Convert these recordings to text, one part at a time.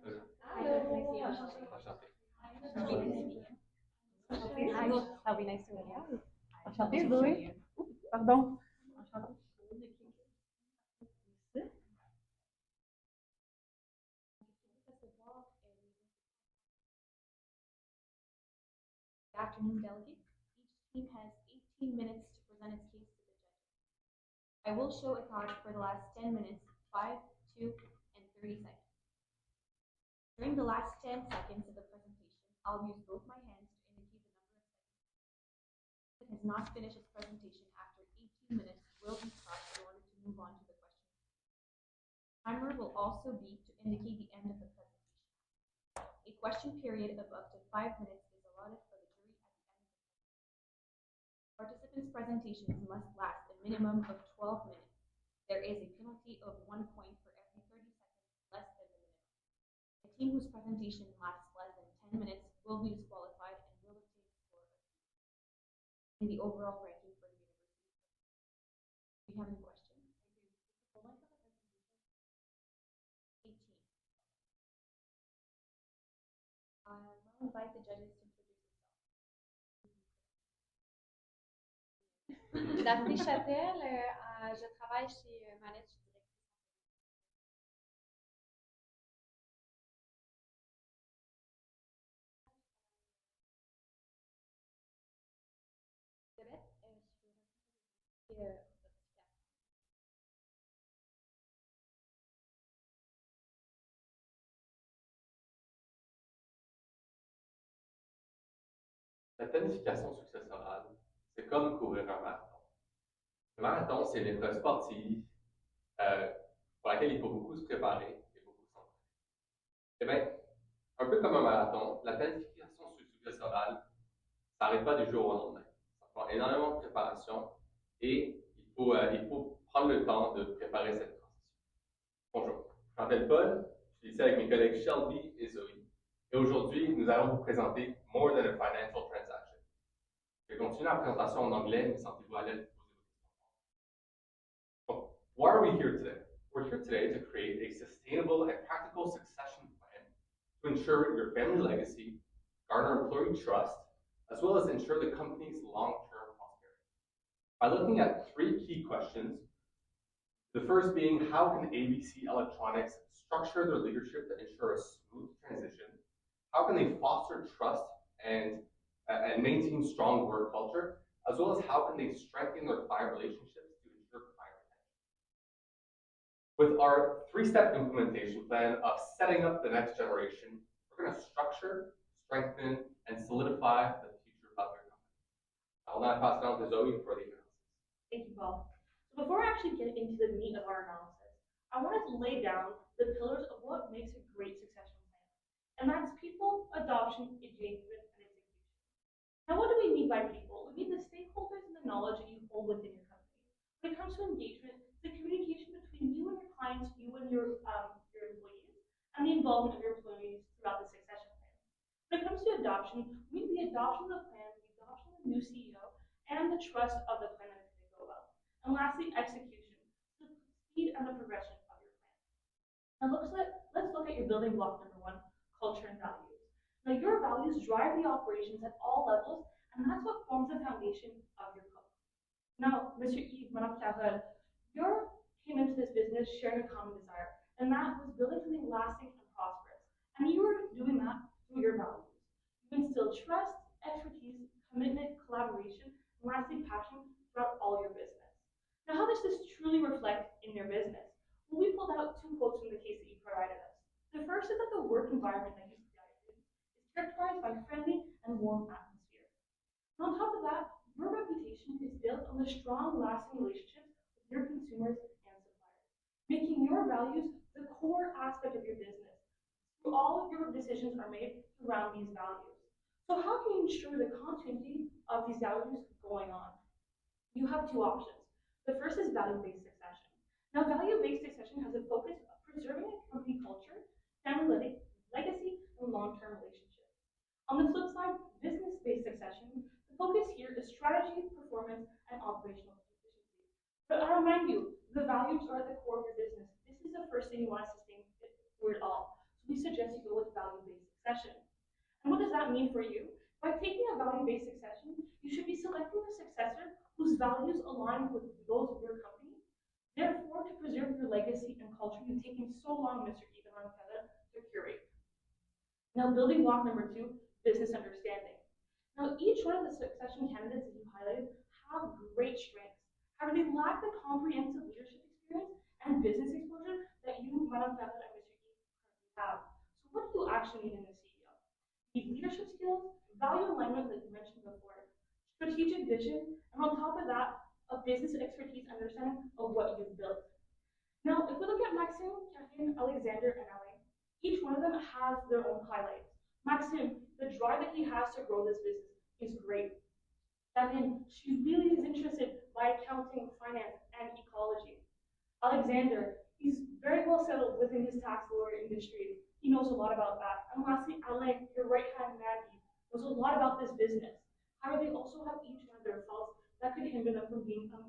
Hello. Enchanté. Hi. That'll be nice to meet you. Enchanté, Zoé. Pardon. Enchanté. Good afternoon, delegates. Each team has 18 minutes to present its case to the judge. I will show a card for the last 10 minutes, 5, 2, and 30 seconds. During the last 10 seconds of the presentation, I'll use both my hands to indicate the number of seconds. If it has not finished its presentation after 18 minutes, will be stopped in order to move on to the question. Timer will also be to indicate the end of the presentation. A question period of up to 5 minutes is allotted for the jury at the end of the presentation. Participants' presentations must last a minimum of 12 minutes. There is a penalty of 1 point for every 30 seconds less than the minimum. A team whose presentation lasts less than 10 minutes will be disqualified and will obtain a score of 3 in the overall ranking for the university. Do you have any questions? 18. I'll invite the judges to introduce themselves. Daphné Châtel, je travaille chez Manette, je suis directrice. Elisabeth, je suis responsable La planification successorale, c'est comme courir un marathon. Le marathon, c'est une épreuve sportive pour laquelle il faut beaucoup se préparer et beaucoup s'entraîner. Eh bien, un peu comme un marathon, la planification successorale, ça n'arrive pas du jour au lendemain. Ça prend énormément de préparation et il faut prendre le temps de préparer cette transition. Bonjour, je m'appelle Paul, je suis ici avec mes collègues Shelby et Zoe. Et aujourd'hui, nous allons vous présenter More Than a Financial Transaction. Je vais continuer la présentation en anglais, mais sentez-vous à l'aise pour poser vos questions. Why are we here today? We're here today to create a sustainable and practical succession plan to ensure your family legacy, garner employee trust, as well as ensure the company's long-term prosperity. By looking at 3 key questions, the first being, how can ABC Electronics structure their leadership to ensure a smooth transition? How can they foster trust and maintain strong work culture, as well as how can they strengthen their client relationships to ensure client retention? With our 3-step implementation plan of setting up the next generation, we're going to structure, strengthen, and solidify the future of your company. I'll now pass it on to Zoe for the analysis. Thank you, Paul. So before I actually get into the meat of our analysis, I wanted to lay down the pillars of what makes a great succession plan. And that's people, adoption, engagement, and execution. Now, what do we mean by people? We mean the stakeholders and the knowledge that you hold within your company. When it comes to engagement, the communication between you and your clients, you and your employees, and the involvement of your employees throughout the succession plan. When it comes to adoption, we mean the adoption of the plan, the adoption of the new CEO, and the trust of the plan that it's going to go well. And lastly, execution, the speed and the progression of your plan. Now let's look at your building block number 1, culture and values. Now your values drive the operations at all levels, and that's what forms the foundation of your company. Now, Mr. Yves, Madame Carole, you came into this business sharing a common desire, and that was building something lasting and prosperous. And you were doing that through your values. You instilled trust, expertise, commitment, collaboration, and lastly, passion throughout all your business. Now, how does this truly reflect in your business? Well, we pulled out 2 quotes from the case that you provided us. The first is that the work environment that you provided is characterized by friendly and warm atmosphere. And on top of that, your reputation is built on the strong, lasting relationships with your consumers and suppliers, making your values the core aspect of your business. So all of your decisions are made around these values. So how can you ensure the continuity of these values going on? You have 2 options. The first is value-based succession. Now, value-based succession has a focus of preserving a company culture, family legacy, and long-term relationships. On the flip side, business-based succession, the focus here is strategy, performance, and operational efficiency. But I remind you, the values are at the core of your business. This is the first thing you want to sustain through it all. So we suggest you go with value-based succession. And what does that mean for you? By taking a value-based succession, you should be selecting a successor whose values align with those of your company. Therefore, to preserve your legacy and culture you've taken so long, Mr. Ivan to curate. Now, building block number 2, business understanding. Now, each one of the succession candidates that you highlighted have great strengths. However, they lack the comprehensive leadership experience and business exposure that you, Madam Fallon, and Mr. E currently have. So what do you actually need in a CEO? You need leadership skills, value alignment, like you mentioned before, strategic vision, and on top of that, a business expertise understanding of what you've built. Now, if we look at Maxime, Catherine, Alexander, and Alain, each one of them has their own highlights. Maxime, the drive that he has to grow this business is great. Catherine, she really is interested by accounting, finance, and ecology. Alexander, he's very well settled within his tax lawyer industry. He knows a lot about that. And lastly, Alain, your right-hand man, knows a lot about this business. However, they also have each one of their faults that could hinder them from being the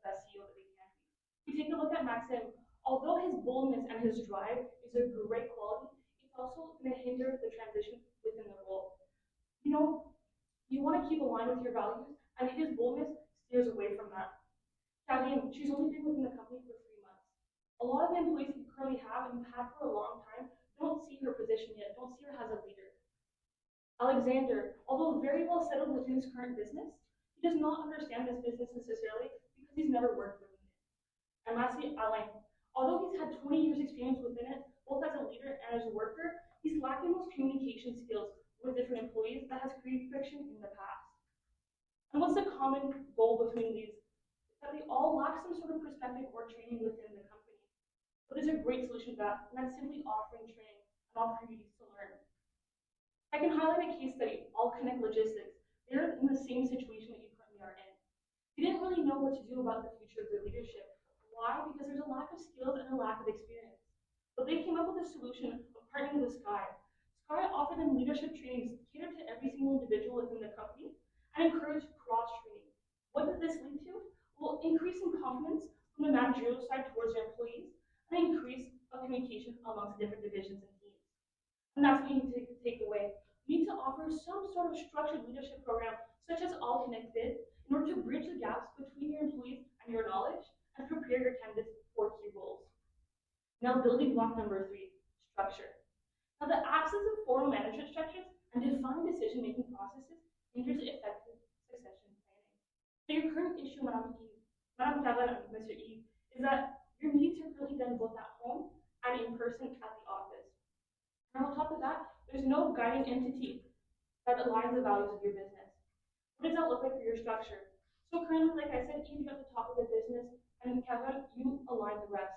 best CEO that they can be. If you take a look at Maxim, although his boldness and his drive is a great quality, it's also going to hinder the transition within the role. You know, you want to keep aligned with your values, and his boldness steers away from that. Kathleen, she's only been within the company for 3 months. A lot of the employees you currently have and you've had for a long time don't see her position yet, don't see her as a leader. Alexander, although very well settled within his current business, he does not understand this business necessarily because he's never worked within it. And lastly, Alain, although he's had 20 years experience within it, both as a leader and as a worker, he's lacking those communication skills with different employees that has created friction in the past. And what's the common goal between these? Is that they all lack some sort of perspective or training within the company. But there's a great solution to that, and that's simply offering training and opportunities to learn. I can highlight a case study, All Connect Logistics. They're in the same situation that you currently are in. They didn't really know what to do about the future of their leadership. Why? Because there's a lack of skills and a lack of experience. But they came up with a solution of partnering with Sky. Sky offered them leadership trainings catered to every single individual within the company and encouraged cross-training. What did this lead to? Well, increase in confidence from the managerial side towards their employees and increase of communication amongst different divisions and teams. And that's what you need to take away. You need to offer some sort of structured leadership program, such as All Connected, in order to bridge the gaps between your employees and your knowledge and prepare your candidates for key roles. Now, building block number 3, structure. Now, the absence of formal management structures and defined decision-making processes hinders effective succession planning. So your current issue, Madame Kavlan and Mr. E, is that your meetings are currently done both at home and in person at the office. And on top of that, there's no guiding entity that aligns the values of your business. What does that look like for your structure? So currently, like I said, Eve, you're at the top of the business, and Kevin, you align the rest.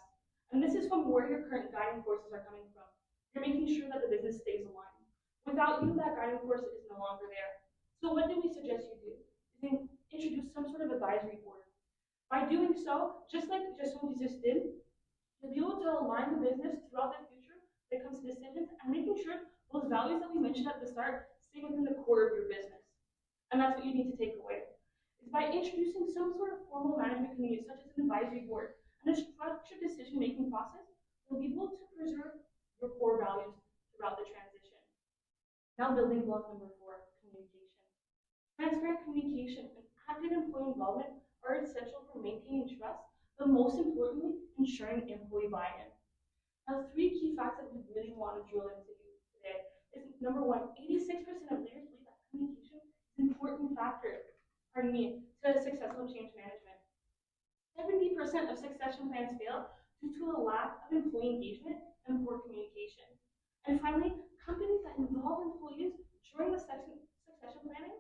And this is from where your current guiding forces are coming from. You're making sure that the business stays aligned. Without you, that guiding force is no longer there. So what do we suggest you do? Is introduce some sort of advisory board. By doing so, just like what you just did, you'll be able to align the business throughout the future when it comes to decisions and making sure those values that we mentioned at the start stay within the core of your business. And that's what you need to take away. Is by introducing some sort of formal management committee, such as an advisory board, and a structured decision-making process, you'll be able to preserve your core values throughout the transition. Now, building block number 4, communication. Transparent communication and active employee involvement are essential for maintaining trust, but most importantly, ensuring employee buy-in. Now, 3 key facts that we really want to drill into today is number 1, 86% of leaders believe that communication is an important factor, to successful change management. 70% of succession plans fail due to a lack of employee engagement and poor communication. And finally, companies that involve employees during the succession planning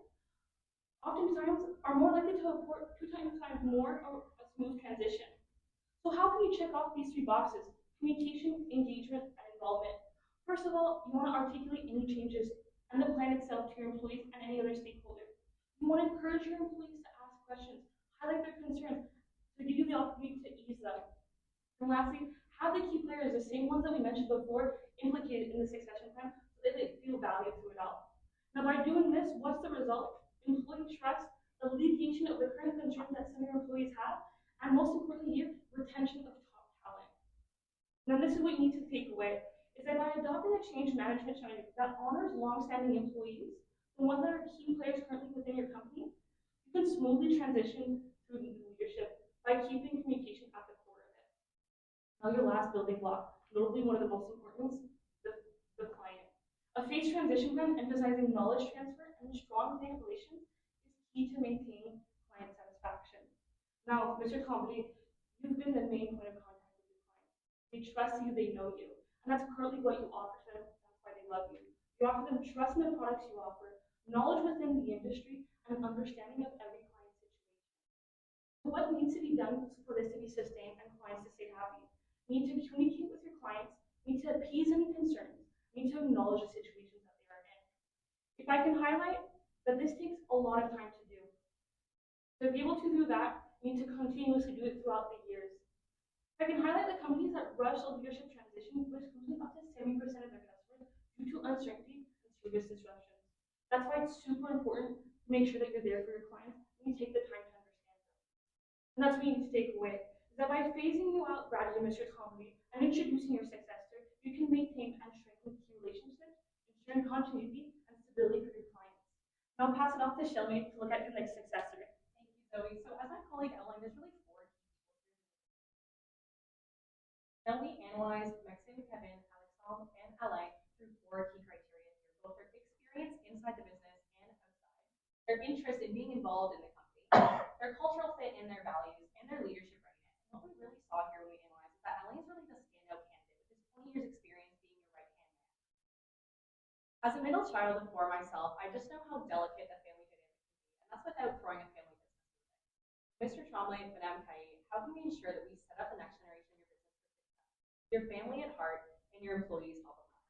oftentimes are more likely to report 2 times more of a smooth transition. So how can you check off these 3 boxes? Communication, engagement, and involvement. First of all, you want to articulate any changes and the plan itself to your employees and any other stakeholders. You want to encourage your employees to ask questions, highlight their concerns, to give you the opportunity to ease them. And lastly, have the key players, the same ones that we mentioned before, implicated in the succession plan so that they feel valued through it all. Now, by doing this, what's the result? Employee trust, alleviation of the current concerns that some of your employees have, and most importantly here, retention of top talent. Now, this is what you need to take away, is that by adopting a change management strategy that honors long-standing employees, the ones that are key players currently within your company, you can smoothly transition through new leadership by keeping communication at the core of it. Now your last building block, notably one of the most important, the client. A phased transition plan emphasizing knowledge transfer and strong client relations is key to maintaining client satisfaction. Now, Mr. Company, you've been the main point of contact with your clients. They trust you, they know you. And that's currently what you offer to them. That's why they love you. You offer them trust in the products you offer, knowledge within the industry, and an understanding of every client's situation. So what needs to be done for this to be sustained and clients to stay happy? You need to communicate with your clients, you need to appease any concerns, you need to acknowledge the situations that they are in. If I can highlight that this takes a lot of time to do. To be able to do that, you need to continuously do it throughout the years. If I can highlight the companies that rush a leadership transition, risk losing up to 70% of their customers due to uncertainty and service disruptions. That's why it's super important to make sure that you're there for your clients and you take the time to understand them. And that's what you need to take away, is that by phasing you out gradually, Mr. Company, and introducing your successor, you can maintain and strengthen key relationships, ensuring continuity and stability for your clients. Now I'll pass it off to Shelby to look at your next successor. Thank you, Zoe. So as my colleague outlined, there's really four key people. Then we analyzed Maxim, Kevin, Alexandre, and Alain through four key criteria here, both their experience inside the business and outside, their interest in being involved in the company, their cultural fit and their values, and their leadership readiness. And what we really saw here when we analyzed is that Alain is really the standout candidate with his 20 years experience being your right-hand man. As a middle child before myself, I just know how delicate a family dynamic can be, and that's without throwing a family business away. Mr. Trombley, Madame Caillet, how can we ensure that we set up the next generation of your business for success, your family at heart, and your employees top of mind?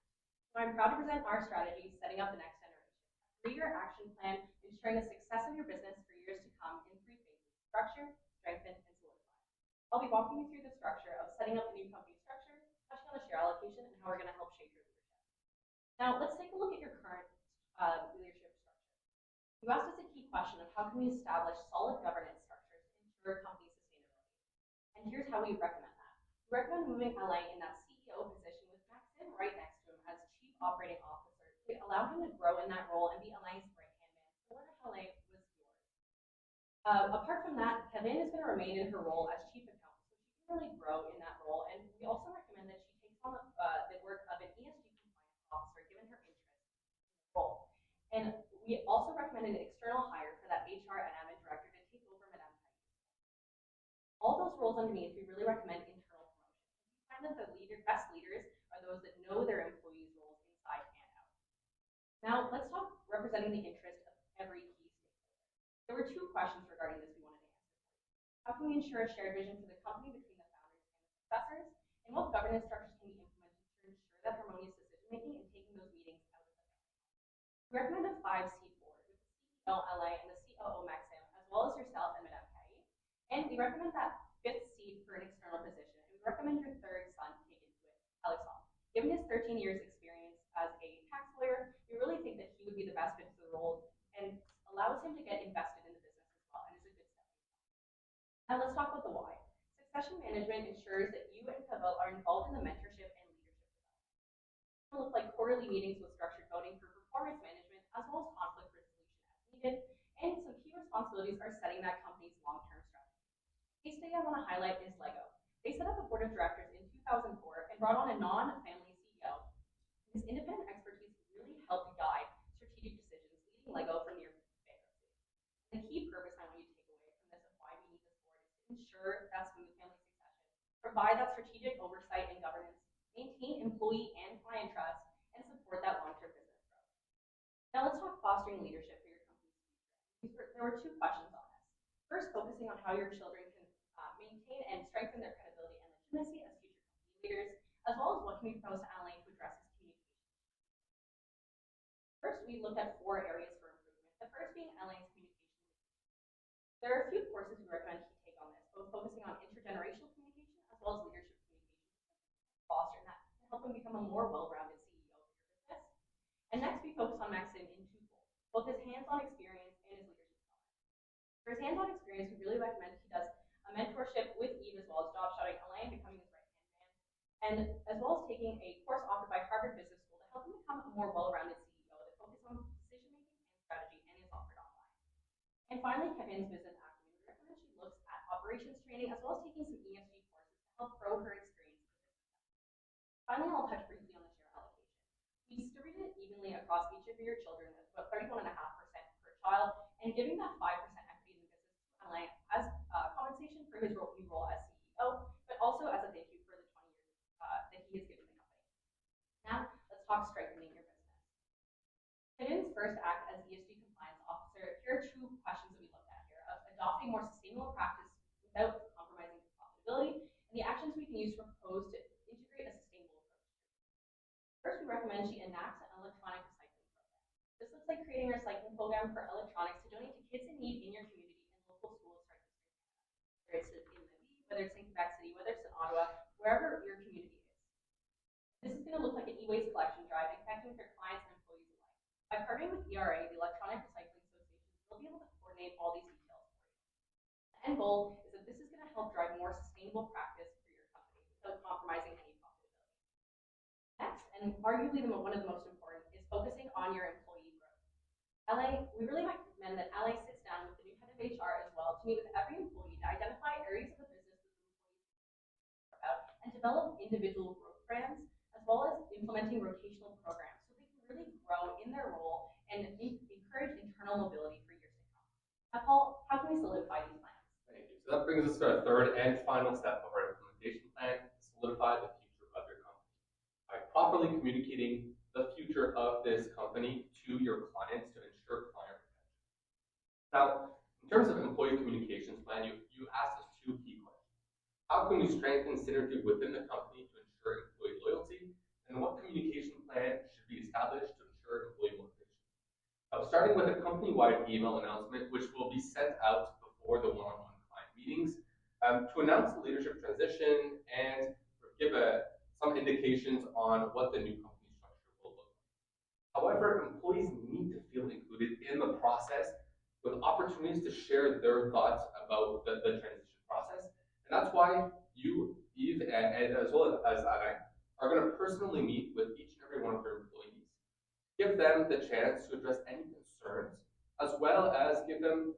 So I'm proud to present our strategy, setting up the next generation. A 3-year action plan, ensuring the success of your business for years to come in 3 phases: structure, strengthen, and solidify. I'll be walking you through the structure of setting up the new company structure, touching on the share allocation, and how we're going to help shape your leadership. Now, let's take a look at your current leadership structure. You asked us a key question of how can we establish solid governance structures to ensure company sustainability. And here's how we recommend that. We recommend moving Alain in that CEO position with Maxim right next to him as Chief Operating Officer to allow him to grow in that role and be Alain's right-hand man, similar to how Alain was yours. Apart from that, Kevin is going to remain in her role as Chief Accountant, so she can really grow in that role. And we also recommend that she takes on the work of an ESG compliance officer, given her interest in the role. And we also recommend an external hire for that HR and admin director to take over Madame Caillet's role. All those roles underneath, we really recommend internal promotion. We find that the best leaders are those that know their employees' roles inside and out. Now, let's talk representing the interest of every key stakeholder. There were 2 questions regarding this we wanted to answer. How can we ensure a shared vision for the company between the founders and the successors? And what governance structures can be implemented to ensure that harmonious decision-making and taking those meetings out of the family? We recommend a 5-seat board with the CEO, Alain, and the COO, Maxim, as well as yourself and Madame Caillet. And we recommend that 5th seat for an external position. And we recommend your 3rd son take into it, Alexandre. Given his 13 years experience as a tax lawyer, we really think that he would be the best fit for the role and allows him to get invested in the business as well, and is a good step. Now let's talk about the why. Succession management ensures that you and Pavel are involved in the mentorship and leadership development. It will look like quarterly meetings with structured voting for performance management, as well as conflict resolution as needed, and some key responsibilities are setting that company's long-term strategy. A case study I want to highlight is Lego. They set up a board of directors in 2004 and brought on a non-family CEO. His independent expertise really helped guide strategic decisions, leading Lego from near bankruptcy. The key purpose I want you to take away from this of why we need this board is to ensure that smooth family succession, provide that strategic oversight and governance, maintain employee and client trust, and support that long-term business growth. Now let's talk fostering leadership for your company's future. There were 2 questions on this. First, focusing on how your children can maintain and strengthen their credibility and legitimacy as future company leaders, as well as what can we propose to Alain to address his communication. First, we looked at 4 areas for improvement, the first being Alain's communication. There are a few courses we recommend he take on this, both focusing on intergenerational communication as well as leadership communication, fostering that to help him become a more well-rounded CEO of your business. And next, we focus on Maxim in 2 goals, both his hands-on experience and his leadership style. For his hands-on experience, we really recommend he does a mentorship with Eve, as well as job shadowing Alain, becoming his right-hand man, and as well as taking a course offered by Lynn's business acumen, we recommend she looks at operations training as well as taking some ESG courses to help grow her experience. Finally, I'll touch briefly on the share allocation. We distributed it evenly across each of your children at about 31.5% per child, and giving that 5% equity in the business to Alain as compensation for his new role as CEO, but also as a thank you for the 20 years that he has given the company. Now, let's talk strengthening your business. Lynn's first act as ESG compliance officer, here are two questions that we looked at here of adopting more sustainable practice without compromising profitability, and the actions we can use to propose to integrate a sustainable approach. First, we recommend she enacts an electronic recycling program. This looks like creating a recycling program for electronics to donate to kids in need in your community and local schools throughout the state. Whether it's in Lévis, whether it's in Quebec City, whether it's in Ottawa, wherever your community is. This is going to look like an e-waste collection drive and connecting with your clients and employees alike. By partnering with ERA, the Electronic Recycling Association, we'll be able to coordinate all these details for you. The end goal is that this is going to help drive more sustainable practice for your company without compromising any profitability. Next, and arguably one of the most important, is focusing on your employee growth. We really recommend that LA sits down with the new head of HR as well to meet with every employee to identify areas of the business that the employees care about and develop individual growth plans, as well as implementing rotational programs so they can really grow in their role and encourage internal mobility for years to come. Now, Paul, how can we solidify these plans? Thank you. So that brings us to our third and final step of our implementation plan, solidify the future of your company. By properly communicating the future of this company to your clients to ensure client retention. Now, in terms of employee communications plan, you asked us two key questions. How can we strengthen synergy within the company to ensure employee loyalty? And what communication plan should be established to ensure employee motivation? Starting with a company-wide email announcement, which will be sent out before the one-on-one client meetings to announce the leadership transition and give some indications on what the new company structure will look like. However, employees need to feel included in the process with opportunities to share their thoughts about the transition process. And that's why you, Eve, and as well as Alain, are going to personally meet with each and every one of their employees, give them the chance to address any concerns, as well as give them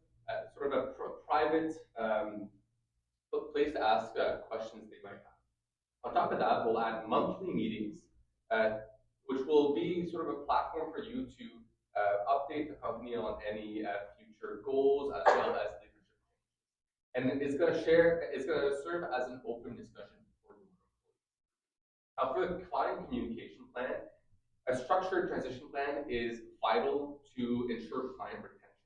sort of a private place to ask questions they might have. On top of that, we'll add monthly meetings, which will be sort of a platform for you to update the company on any future goals as well as leadership changes. And it's going to serve as an open discussion for your employees. Now, for the client communication plan, a structured transition plan is vital to ensure client retention,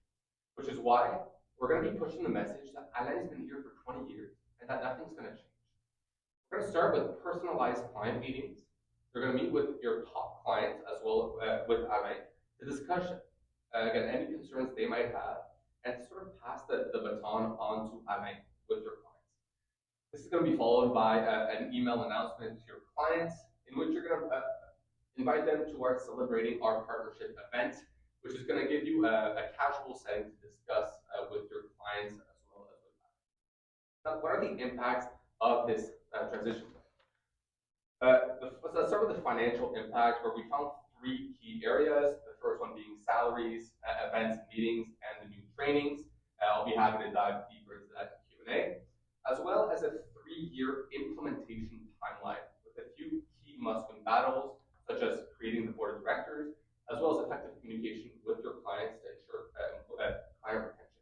which is why we're going to be pushing the message that Alain's been here for 20 years and that nothing's going to change. We're going to start with personalized client meetings. You're going to meet with your top clients as well with Alain to discuss, again, any concerns they might have and to sort of pass the baton on to Alain with your clients. This is going to be followed by an email announcement to your clients in which you're going to invite them to our Celebrating Our Partnership event, which is going to give you a casual setting to discuss with your clients as well as with Alain. Now, what are the impacts of this transition plan? Let's start with the financial impact, where we found three key areas. The first one being salaries, events, meetings, and the new trainings. I'll be happy to dive deeper into that in Q&A, as well as a 3-year implementation timeline with a few key must-win battles, such as creating the board of directors, as well as effective communication with your clients to ensure client retention.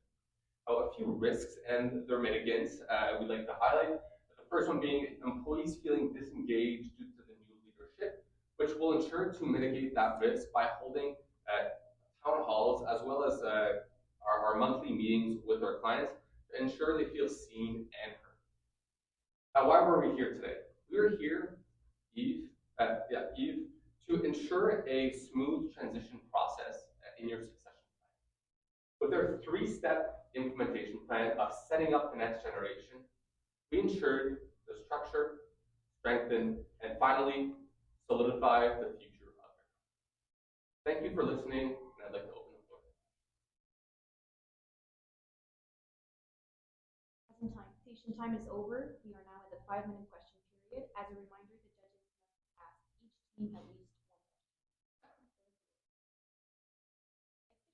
A few risks and their mitigants we'd like to highlight. The first one being employees feeling disengaged due to the new leadership, which will ensure to mitigate that risk by holding town halls as well as our monthly meetings with our clients to ensure they feel seen and heard. Now, why were we here today? We are here, Eve, to ensure a smooth transition process in your succession plan. With our 3-step implementation plan of setting up the next generation, we ensured the structure, strengthen, and finally solidify the future of your company. Thank you for listening, and I'd like to open the floor. Presentation time is over. We are now at the 5-minute question period. As a reminder, the judges must ask each team at least one question.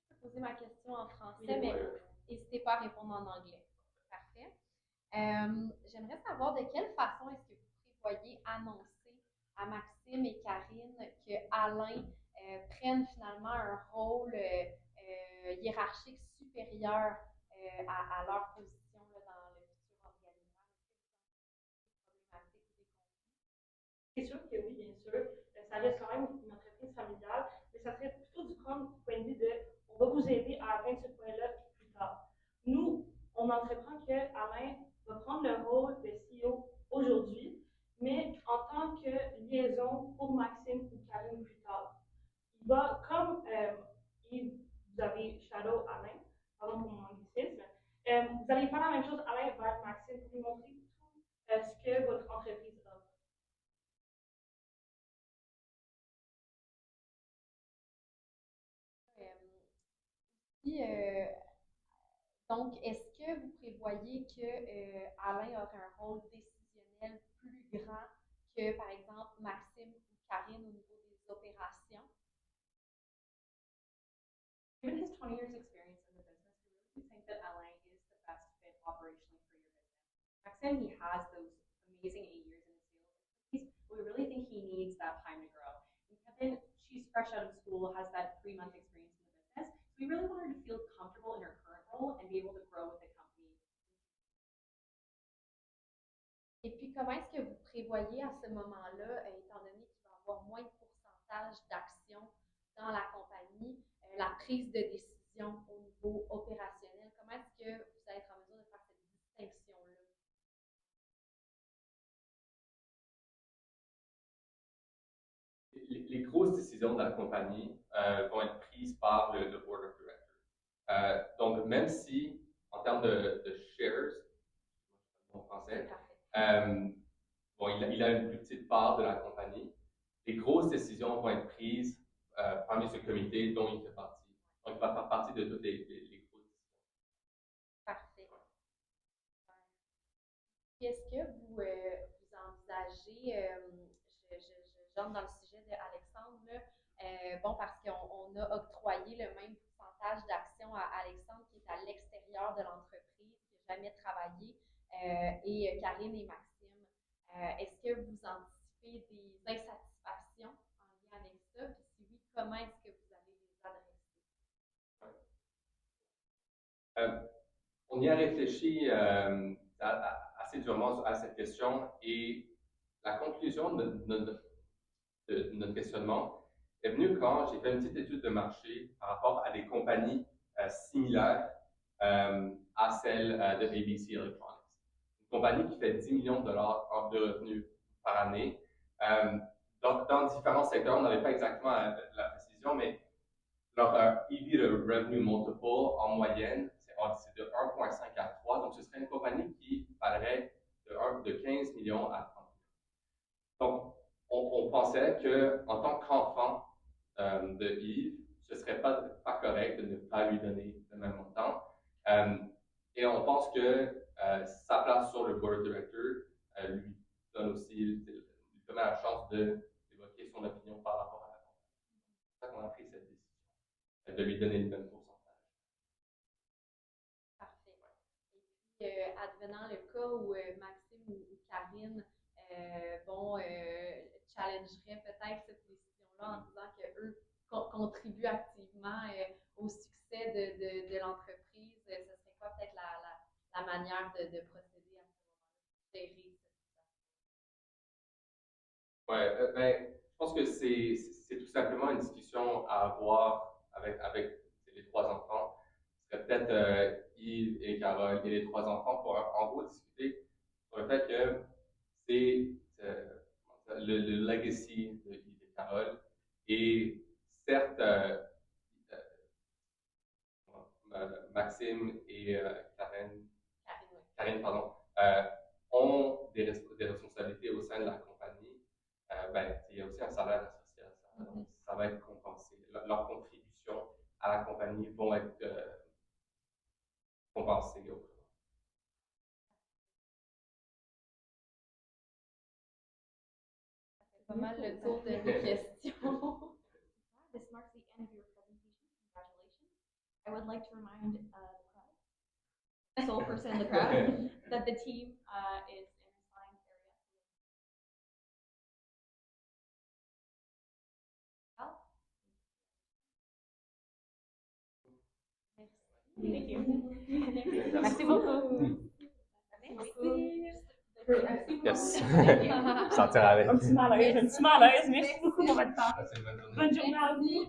Je vais poser ma question en français, mais n'hésitez pas à répondre en anglais. Parfait. J'aimerais savoir de quelle façon est-ce que vous prévoyez annoncer à Maxime et Karine que Alain prenne finalement un rôle hiérarchique supérieur à leur position là, dans le futur organigramme. C'est sûr que oui, bien sûr. Ça reste quand même une entreprise familiale, mais ça serait plutôt du point de vue de on va vous aider à atteindre ce point-là plus tard. Nous, on entreprend que Alain va prendre le rôle de CEO aujourd'hui, mais en tant que liaison pour Maxime ou Karine plus tard. Il va, comme vous avez Shadow Alain, pardon pour mon anglicisme, vous allez faire la même chose Alain vers Maxime pour lui montrer tout ce que votre entreprise offre. Puis, donc, est-ce que vous prévoyez que Alain aura un rôle décisionnel plus grand que, par exemple, Maxime ou Karine au niveau des opérations? Given his 20 years experience in the business, we really think that Alain is the best fit operationally for your business. Maxim, he has those amazing 8 years in his sales expertise, but we really think he needs that time to grow. And Kevin, she's fresh out of school, has that 3-month experience in the business, so we really want her to feel comfortable in her current role and be able to grow with the company. Et puis, comment est-ce que vous prévoyez à ce moment-là, étant donné qu'il va y avoir moins de pourcentage d'actions dans la compagnie, la prise de décision au niveau opérationnel, comment est-ce que vous allez être en mesure de faire cette distinction-là? Les grosses décisions de la compagnie vont être prises par le Board of Directors. Donc, même si, en termes de shares, en français, bon, il a une plus petite part de la compagnie, les grosses décisions vont être prises parmi ce comité dont il fait partie. Donc, il va faire partie de toutes les grosses décisions. Parfait. Est-ce que vous envisagez, j'entre dans le sujet d'Alexandre, bon, parce qu'on a octroyé le même pourcentage d'actions à Alexandre qui est à l'extérieur de l'entreprise, qui n'a jamais travaillé, et Karine et Maxime. Est-ce que vous anticipez des insatisfactions en lien avec ça? Puis si oui, comment est-ce que vous allez les adresser? On y a réfléchi assez durement à cette question et la conclusion de notre questionnement est venue quand j'ai fait une petite étude de marché par rapport à des compagnies similaires à celle de ABC Electronics. Une compagnie qui fait 10 millions de dollars de revenus par année. Donc, dans différents secteurs, on n'avait pas exactement la précision, mais leur EV de revenue multiple en moyenne, c'est de 1,5 à 3. Donc, ce serait une compagnie qui valerait de 15 millions à 30 millions. Donc, on pensait qu'en tant qu'enfant de Yves, ce ne serait pas correct de ne pas lui donner le même montant. Et on pense que sa place sur le board of director lui donne aussi lui permet la chance d'évoquer son opinion par rapport à la compagnie. C'est pour ça qu'on a pris cette décision de lui donner le même pourcentage. Parfait. Et puis, advenant le cas où Maxime ou Karine challengeraient peut-être cette décision-là en disant qu'eux contribuent activement au succès de l'entreprise, ce serait quoi peut-être la manière de procéder à ce moment-là, gérer cette situation? Ouais, ben, je pense que c'est tout simplement une discussion à avoir avec les 3 enfants. Ce serait peut-être Yves et Carole et les 3 enfants pour en gros discuter sur le fait que c'est le legacy de Yves et Carole. Et certes, Maxime et Karine, pardon, ont des responsabilités au sein de la compagnie. Ben, il y a aussi un salaire associé à ça. Donc, ça va être compensé. Leurs contributions à la compagnie vont être compensées autrement. C'est pas mal le tour de mes questions. This marks the end of your presentation. Congratulations. I would like to remind the crowd sole person in the crowd, that the team is in assigned area. Thank you. Merci beaucoup. Yes. Sentir à l'aise. Un petit malaise, merci pour votre temps. Passez une bonne journée. Bonne journée à vous.